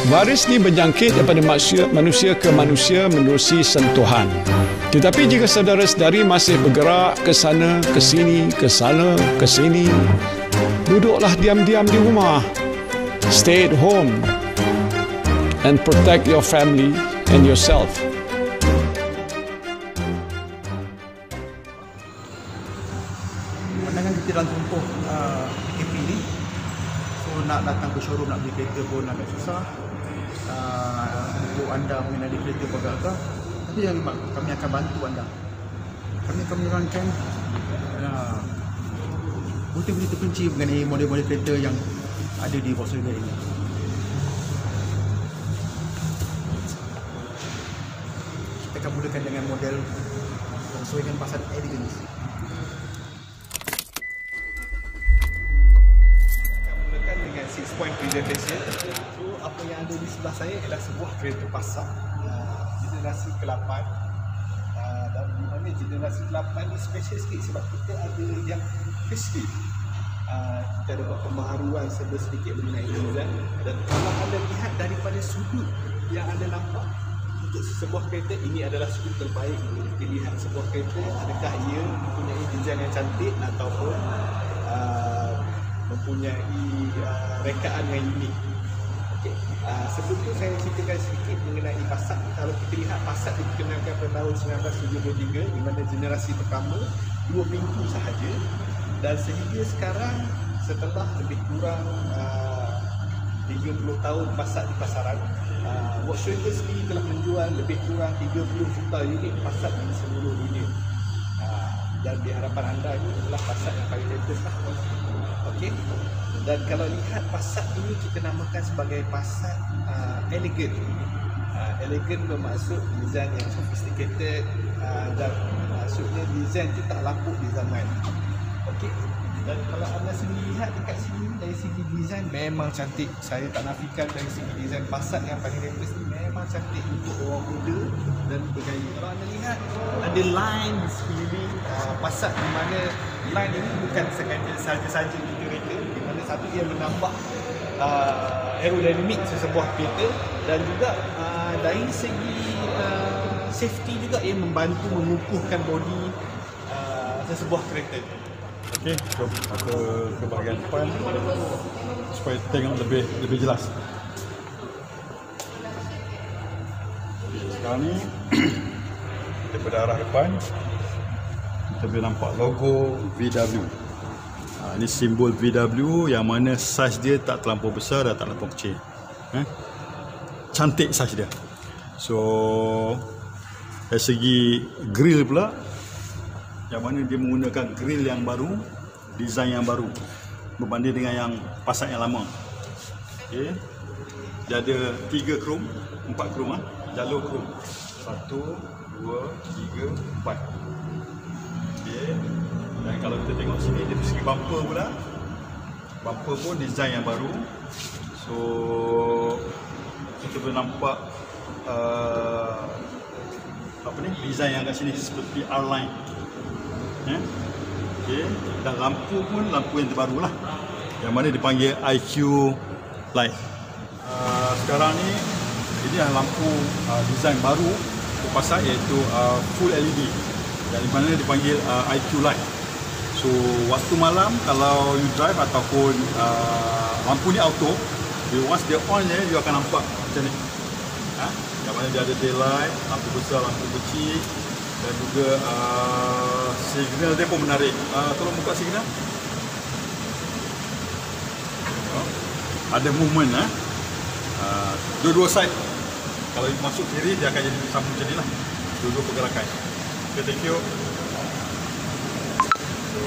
Virus ini berjangkit daripada manusia ke manusia menerusi sentuhan. Tetapi jika saudara-saudari masih bergerak ke sana, ke sini, ke sana, ke sini, duduklah diam-diam di rumah. Stay at home and protect your family and yourself. Pandangan kita dalam contoh PKP ni, so nak datang ke showroom nak beli kereta pun agak susah. Untuk anda mungkin ada kereta agak-agak, tapi yang kami akan bantu anda. Kami akan menerangkan bukti-bukti terperinci mengenai model-model kereta yang ada di Volkswagen ini. Kita akan mulakan dengan model Volkswagen Passat Elegance. Akan mulakan dengan 6-point presentation. Apa yang ada di sebelah saya adalah sebuah kereta Passat generasi ke-8, dan di mana generasi ke-8 ni special sikit sebab kita ada yang facelift. Kita ada buat pembaharuan sedikit mengenai design, dan kalau anda lihat daripada sudut yang anda nampak untuk sebuah kereta ini adalah sudut terbaik untuk kita lihat sebuah kereta, adakah ia mempunyai design yang cantik ataupun mempunyai rekaan yang unik. Sebelum tu saya ceritakan sedikit mengenai Passat. Kalau kita lihat Passat diperkenalkan pada tahun 1973, di mana generasi pertama 2 pintu sahaja, dan sehingga sekarang setelah lebih kurang 30 tahun Passat di pasaran, Volkswagen sendiri telah menjual lebih kurang 30 juta unit Passat di seluruh dunia. Dan di harapan anda ini adalah Passat yang paling latest lah. Okey. Dan kalau lihat Passat ini kita namakan sebagai Passat Elegant. Elegant bermaksud design yang sophisticated, dan maksudnya design itu tak lapuk di zaman. Okey. Dan kalau anda sendiri lihat dekat sini, dari segi design memang cantik. Saya tak nafikan dari segi design Passat yang paling latest ni memang cantik untuk orang muda dan bergaya. Kalau anda lihat ada line di sekeliling Passat, di mana line ini bukan sekadar saja-saja kita kereta, di mana satu dia menambah aerodinamik sesebuah kereta, dan juga dari segi safety juga ia membantu mengukuhkan bodi sesebuah kereta. Okey, jom ke bahagian depan supaya tengok lebih jelas. Sekarang ni daripada arah depan kita boleh nampak logo VW. Ini simbol VW yang mana saiz dia tak terlampau besar dan tak terlampau kecil. Cantik saiz dia. So dari segi grill pula, yang mana dia menggunakan grill yang baru, design yang baru berbanding dengan yang Passat yang lama. Okey. Dia ada 3 krom, 4 krom jalur krom. 1, 2, 3, 4. Okey. Dan kalau kita tengok sini dari segi bumper pula, bumper pun design yang baru. So kita boleh nampak design yang kat sini seperti R-Line. Okay. Dan lampu pun lampu yang terbaru lah, yang mana dipanggil IQ Light. Sekarang ni ini adalah lampu design baru untuk Passat, iaitu full LED, yang di mana dipanggil IQ Light. So waktu malam kalau you drive ataupun lampu ni auto, once dia on je, you akan nampak macam ni. Yang mana dia ada daylight, lampu besar, lampu kecil, dan juga signal dia pun menarik. Tolong buka signal. Ada movement dua-dua side. Kalau masuk kiri dia akan jadi sama macam ni lah. Dua-dua pergerakan. Okay, thank you. So,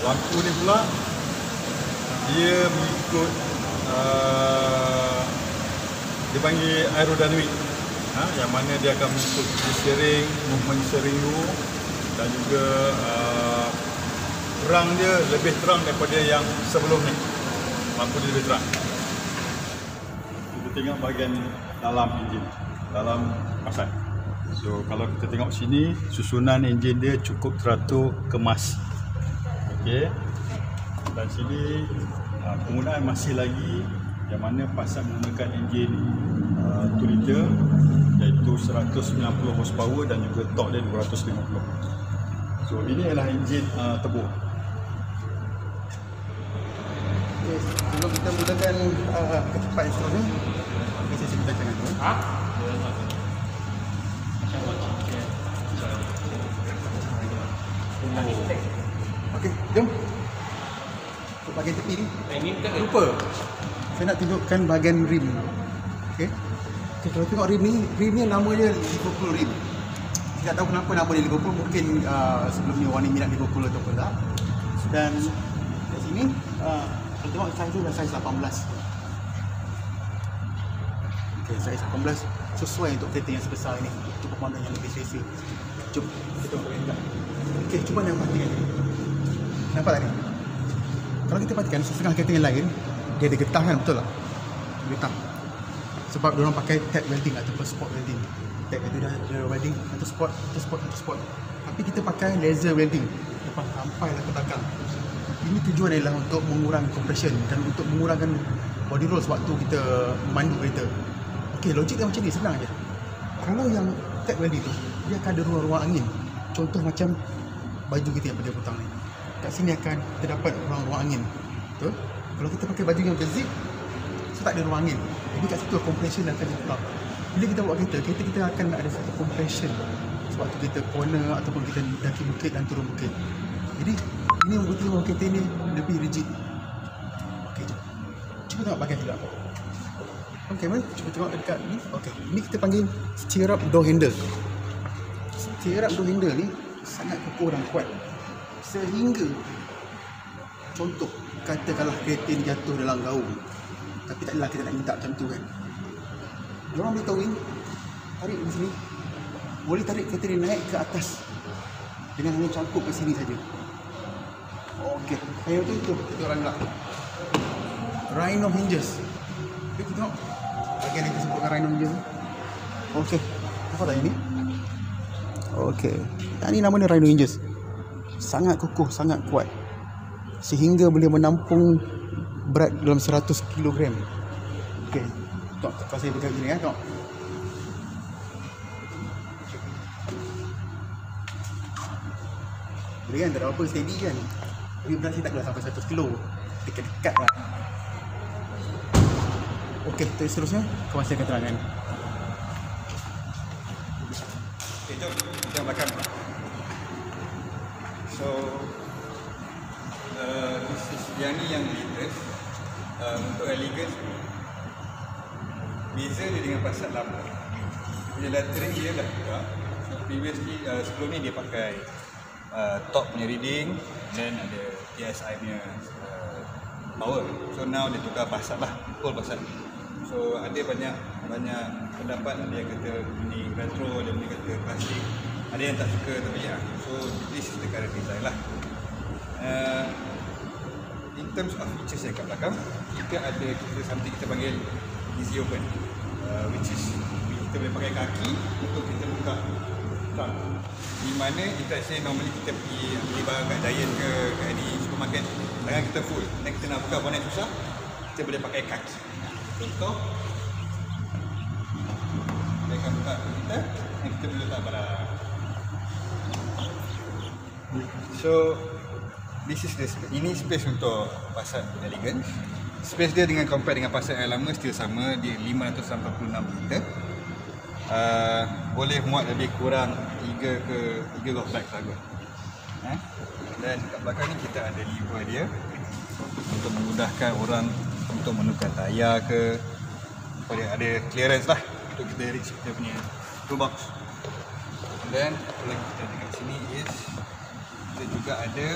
lampu ni pula dia mengikut dia panggil aerodinamik. yang mana dia akan mengikuti steering, movement steering tu, dan juga terang dia lebih terang daripada yang sebelum ni. Lampu dia lebih terang. Kita tengok bahagian dalam enjin, dalam Passat. So kalau kita tengok sini, susunan enjin dia cukup teratur, kemas. Okey. Dan sini penggunaan masih lagi yang mana Passat menggunakan enjin 2 liter iaitu 190 horsepower dan juga torque dia 250. So ini adalah enjin turbo. Okay, sebelum kita mulakan kecepatan seterusnya, saya ceritakan dulu. Okey, jom. Untuk bahagian tepi ni, lupa. Saya nak tunjukkan bahagian rim. Okey. Okay, kalau tengok rim ni nama dia Liverpool rim. Saya tak tahu kenapa nama dia Liverpool, mungkin sebelum ni orang ni minat Liverpool ataupun tak. Dan kat sini, kalau tengok saiz tu dah saiz 18. Okay, saiz 18 sesuai untuk kereta yang sebesar ini, untuk pemandangan yang lebih selesa. Jom kita tengok yang dekat. Okay, cuba yang perhatikan. Nampak tak ni? Kalau kita perhatikan, setengah kereta yang lain, dia ada getah kan, betul tak? Getah. Sebab diorang pakai tap welding ataupun spot welding. Tap itu dah welding, satu spot. Tapi kita pakai laser welding lepas sampai ke belakang. Ini tujuan adalah untuk mengurangkan compression dan untuk mengurangkan body roll waktu kita mandu kereta. Okey, logik dia macam ni, senang je. Kalau yang tap welding tu, dia akan ada ruang-ruang angin. Contoh macam baju kita yang pada hutang ni. Kat sini akan terdapat ruang-ruang angin. Betul? Kalau kita pakai baju yang berzip, so tak ada ruang angin. Jadi kat situ compression akan tetap. Bila kita buat kereta kita akan ada satu compression sewaktu kita corner ataupun kita daki bukit dan turun bukit. Jadi ini membuktikan bahawa kereta ini lebih rigid. Okey, jom. Cuba tengok bahagian juga. Okey, mari cuba tengok dekat ni. Okey, ini kita panggil stirrup door handle. Stirrup door handle ni sangat kukuh dan kuat. Sehingga contoh katakanlah kereta ni jatuh dalam gaung, tapi taklah kita nak minta macam tu kan. Diorang boleh towing, tarik di sini, boleh tarik kereta ni naik ke atas dengan hanya cangkuk ke sini saja. Okey, saya tu kita orang nak Rhino hinges. Kita tengok bahagian yang disebutkan Rhino hinges. Okey, apa tak ini? Okey, yang ni nama ni Rhino hinges. Sangat kukuh, sangat kuat, sehingga boleh menampung berat dalam 100 kg. Okey, tengok kalau saya pegang gini tengok. Boleh kan, tak ada apa, steady kan. Tapi berat saya tak boleh sampai 100 kg. Dekat-dekat lah. Okey, seterusnya kawan saya akan terangkan. Okay, jom kita belakang. So yang ni yang latest untuk elegance. Beza dia dengan Passat lama, punya lettering dia dah tukar. Previously sebelum ni dia pakai top punya reading, then ada TSI punya power. So now dia tukar Passat lah, full Passat. So ada banyak pendapat, ada yang kata ini retro, ada yang kata klasik, ada yang tak suka, tapi ya. So this is the current design lah. In terms of features yang kat belakang, kita something kita panggil easy open, which is kita boleh pakai kaki untuk kita buka trunk. Di mana kita normally kita pergi beli barang kat Giant ke kat any supermarket, tangan kita full, dan kita nak buka bonnet susah, kita boleh pakai kaki. Contoh, kita akan buka kita dan kita boleh letak barang. So this is ini space untuk Passat Elegance. Space dia dengan compare dengan Passat yang lama still sama, dia 586 liter. Boleh muat lebih kurang 3 golf bag sahaja. Dan kat belakang ni kita ada lever dia untuk memudahkan orang untuk menukar tayar ke, ada clearance lah untuk kita reach kita punya toolbox. Dan apa lagi kita ada kat sini is kita juga ada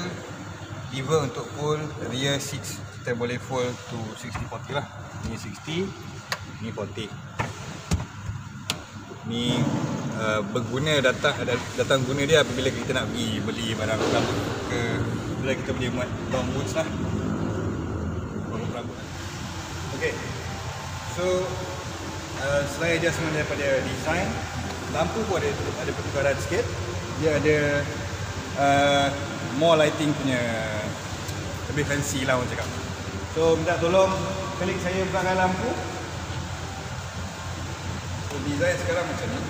lever untuk pull rear seats. Kita boleh fold to 60-40 lah. Ini 60, ini 40. Ni berguna datang guna dia apabila kita nak pergi beli barang rambut ke, bila kita boleh buat long boots lah, rambut. Okay, so selain adjustment daripada design, lampu pun ada pertukaran sikit. Dia ada more lighting punya, lebih fancy lah orang cakap. So minta tolong klik saya bukakan lampu. So design sekarang macam ni.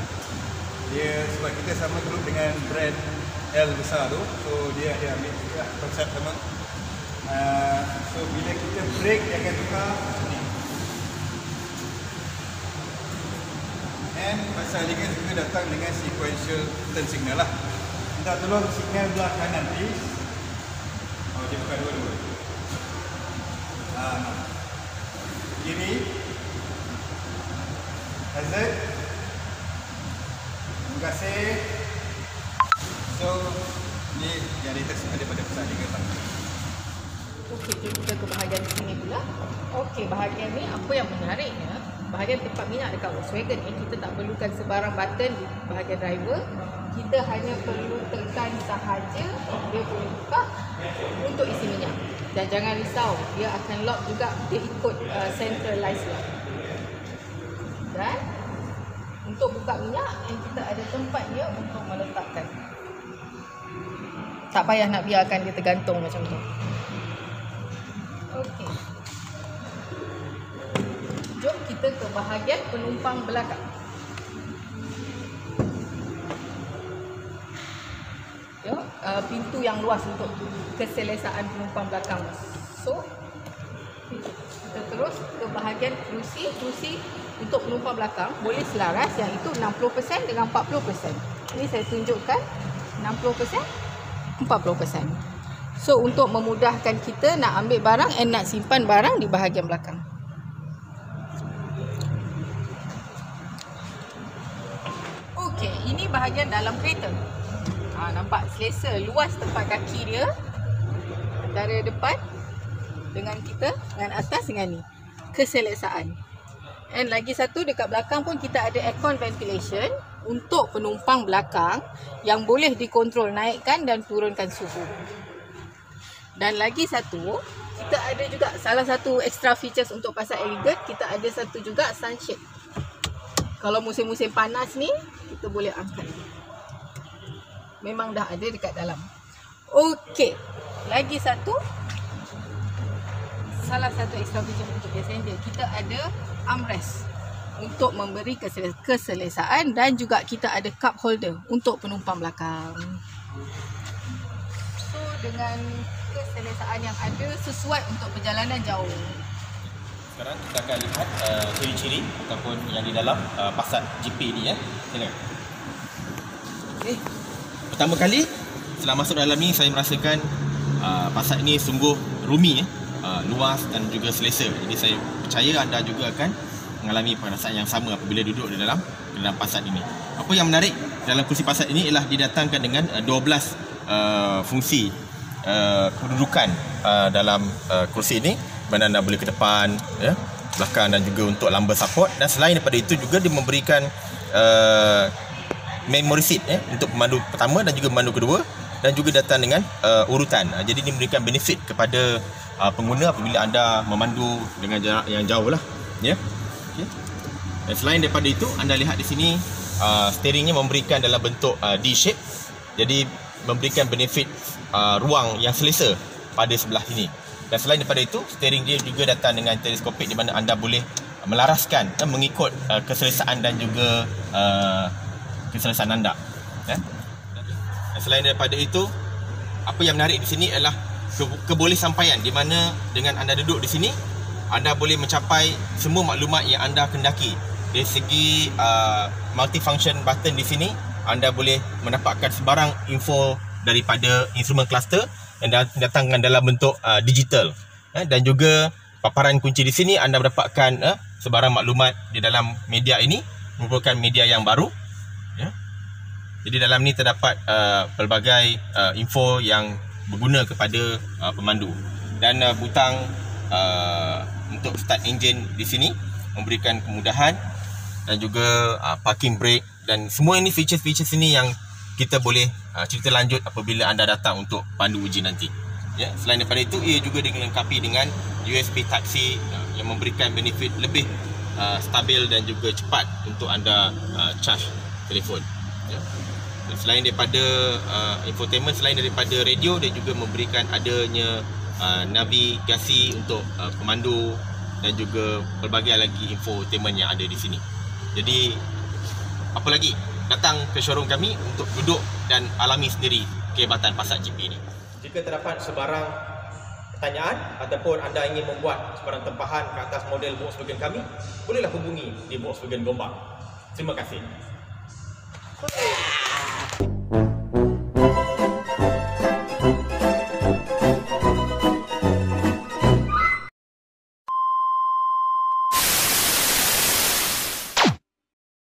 Dia sebab kita sama group dengan brand L besar tu, so dia ada ambil juga konsep sama. So bila kita brake dia akan tukar ni. And pasal dia juga datang dengan sequential turn signal lah. Minta tolong signal belah kanan please. Oh, dia bukan dua-dua. Kiri. Hazard. Terima kasih. So ni yang latest daripada pesan dia kata. Okey, jom kita ke bahagian sini pula. Okey, bahagian ni apa yang menariknya, bahagian tempat minyak dekat Volkswagen ni kita tak perlukan sebarang button di bahagian driver. Kita hanya perlu tekan sahaja, dia boleh buka untuk isi minyak. Dan jangan risau, dia akan lock juga, dia ikut centralized lock. Dan untuk buka minyak, yang kita ada tempatnya untuk meletakkan. Tak payah nak biarkan dia tergantung macam tu. Okey. Jom kita ke bahagian penumpang belakang. Ya, pintu yang luas untuk keselesaan penumpang belakang. So, kita terus ke bahagian kerusi. Kerusi untuk penumpang belakang boleh selaras, yang itu 60% dengan 40%. Ini saya tunjukkan 60%, 40%. So, untuk memudahkan kita nak ambil barang and nak simpan barang di bahagian belakang. Okey, ini bahagian dalam kereta. Nampak selesa, luas tempat kaki dia antara depan dengan kita, dengan atas dengan ni. Keselesaan. And lagi satu, dekat belakang pun kita ada aircon ventilation untuk penumpang belakang yang boleh dikontrol naikkan dan turunkan suhu. Dan lagi satu, kita ada juga salah satu extra features untuk pasal elegan, kita ada satu juga sunshade. Kalau musim-musim panas ni, kita boleh angkat. Memang dah ada dekat dalam. Okey, lagi satu, salah satu extra feature untuk passenger, kita ada armrest untuk memberi keselesaan, dan juga kita ada cup holder untuk penumpang belakang. So dengan keselesaan yang ada, sesuai untuk perjalanan jauh. Sekarang kita akan lihat ciri-ciri ataupun yang di dalam Passat GP ni ya. Silakan. Okey. Pertama kali setelah masuk dalam ni, saya merasakan Passat ini sungguh roomy ya. Luas dan juga selesa. Jadi saya percaya anda juga akan mengalami perasaan yang sama apabila duduk di dalam Passat ini. Apa yang menarik dalam kursi Passat ini ialah didatangkan dengan 12 fungsi kedudukan dalam kursi ini, mana anda boleh ke depan, ya, belakang dan juga untuk lumbar support. Dan selain daripada itu juga dia memberikan memory seat untuk pemandu pertama dan juga pemandu kedua, dan juga datang dengan urutan. Jadi ini memberikan benefit kepada pengguna apabila anda memandu dengan jarak yang jauh lah, ya. Okay. Dan selain daripada itu, anda lihat di sini steeringnya memberikan dalam bentuk D-shape. Jadi memberikan benefit ruang yang selesa pada sebelah sini. Dan selain daripada itu, steering dia juga datang dengan teleskopik, di mana anda boleh melaraskan dan mengikut keselesaan dan juga keselesaan anda. Dan selain daripada itu, apa yang menarik di sini adalah kebolehsampaian, di mana dengan anda duduk di sini, anda boleh mencapai semua maklumat yang anda kendaki. Dari segi multifunction button di sini, anda boleh mendapatkan sebarang info daripada instrumen cluster yang datang dalam bentuk digital. Dan juga paparan kunci di sini, anda mendapatkan sebarang maklumat di dalam media ini, merupakan media yang baru. Ya. Jadi dalam ni terdapat pelbagai info yang berguna kepada pemandu. Dan butang untuk start engine di sini memberikan kemudahan dan juga parking brake, dan semua ini features-features ini yang kita boleh cerita lanjut apabila anda datang untuk pandu uji nanti. Ya, selain daripada itu, ia juga dilengkapi dengan USB Type-C yang memberikan benefit lebih stabil dan juga cepat untuk anda charge telefon. Ya. Dan selain daripada infotainment, selain daripada radio, dia juga memberikan adanya navigasi untuk pemandu dan juga pelbagai lagi infotainment yang ada di sini. Jadi apa lagi, datang ke showroom kami untuk duduk dan alami sendiri kehebatan Passat GP ini. Jika terdapat sebarang pertanyaan ataupun anda ingin membuat sebarang tempahan ke atas model Volkswagen kami, bolehlah hubungi di Volkswagen Gombak. Terima kasih.